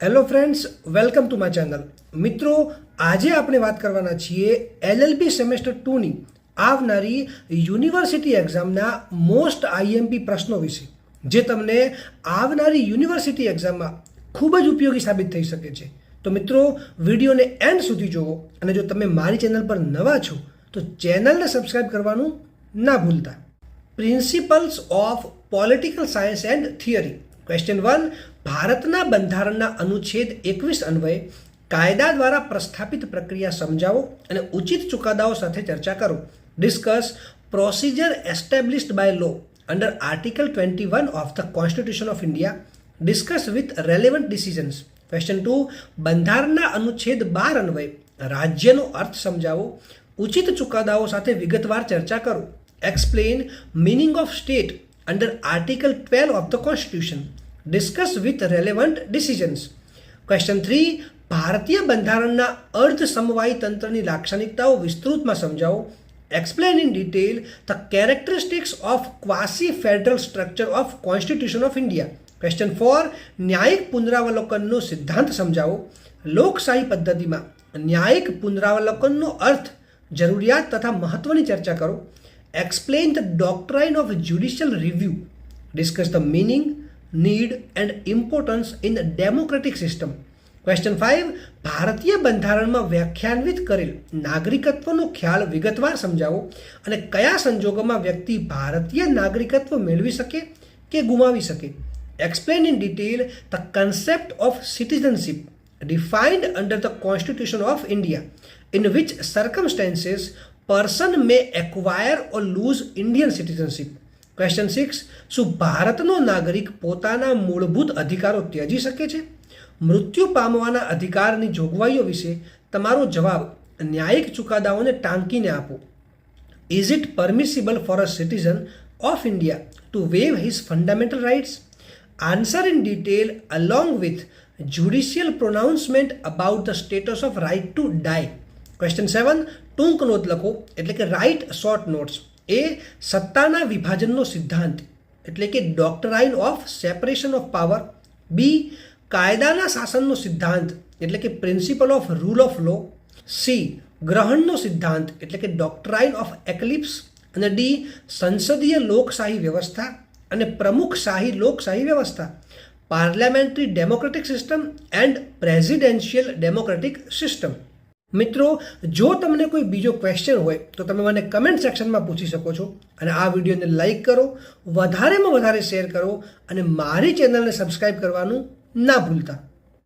Hello friends, welcome to my channel. મિત્રો, આજે આપણે વાત કરવાના છીએ LLB સેમેસ્ટર 2ની આવનારી યુનિવર્સિટી એક્ઝામના મોસ્ટ આઈએમપી પ્રશ્નો વિશે, જે તમને આવનારી યુનિવર્સિટી એક્ઝામમાં ખૂબ જ ઉપયોગી સાબિત થઈ શકે છે. તો મિત્રો, વિડીયોને એન્ડ સુધી જુઓ, અને જો તમે મારી ચેનલ પર નવા છો તો ચેનલને સબસ્ક્રાઇબ કરવાનું ના ભૂલતા. Principles of political science and theory. Question 1. ભારતના બંધારણના અનુચ્છેદ 21 અન્વયે કાયદા દ્વારા પ્રસ્થાપિત પ્રક્રિયા સમજાવો અને ઉચિત ચુકાદાઓ સાથે ચર્ચા કરો. Discuss procedure established by law under article 21 of the constitution of India. Discuss with relevant decisions. Question 2. બંધારણના અનુચ્છેદ 12 અન્વયે રાજ્યનો અર્થ સમજાવો. ઉચિત ચુકાદાઓ સાથે વિગતવાર ચર્ચા કરો. Explain meaning of state under article 12 of the constitution. Discuss with relevant decisions. Question 3. ભારતીય બંધારણના અર્ધ સમવાયી તંત્રની લાક્ષણિકતાઓ વિસ્તૃતમાં સમજાવો. Explain in detail the characteristics of quasi federal structure of constitution of India. Question 4. ન્યાયિક પુનરાવલોકનનો સિદ્ધાંત સમજાવો. લોકશાહી પદ્ધતિમાં ન્યાયિક પુનરાવલોકનનો અર્થ, જરૂરિયાત તથા મહત્વની ચર્ચા કરો. Explain the doctrine of judicial review. Discuss the meaning, need and importance in the democratic system. Question 5. ભારતીય બંધારણમાં વ્યાખ્યાન્વિત કરેલ નાગરિકત્વનો ખ્યાલ વિગતવાર સમજાવો અને કયા સંજોગોમાં વ્યક્તિ ભારતીય નાગરિકત્વ મેળવી શકે કે ગુમાવી શકે. Explain in detail the concept of citizenship defined under the Constitution of India, in which circumstances person may acquire or lose Indian citizenship. Question 6. શું ભારતનો નાગરિક પોતાના મૂળભૂત અધિકારો ત્યજી શકે છે? મૃત્યુ પામવાના અધિકારની જોગવાઈઓ વિશે તમારો જવાબ ન્યાયિક ચુકાદાઓને ટાંકીને આપો. Is it permissible for a citizen of India to waive his fundamental rights? Answer in detail along with judicial pronouncement about the status of right to die. Question 7. ટૂંક નોંધ લખો, એટલે કે રાઇટ શોર્ટ નોટ્સ. એ. સત્તાના વિભાજનનો સિદ્ધાંત, એટલે કે doctrine of separation of power. B. કાયદાના શાસનનો સિદ્ધાંત, એટલે કે principle of rule of law. C. ગ્રહણનો સિદ્ધાંત, એટલે કે ડોક્ટ્રાઇન ઓફ એક્લિપ્સ. અને ડી. સંસદીય લોકશાહી વ્યવસ્થા અને પ્રમુખશાહી લોકશાહી વ્યવસ્થા. Parliamentary democratic system and presidential democratic system. મિત્રો, જો તમને કોઈ બીજો ક્વેશ્ચન હોય તો તમે મને કમેન્ટ સેક્શનમાં પૂછી શકો છો. અને આ વિડીયોને લાઈક કરો, વધારેમાં વધારે શેર કરો અને મારી ચેનલને સબસ્ક્રાઈબ કરવાનું ના ભૂલતા.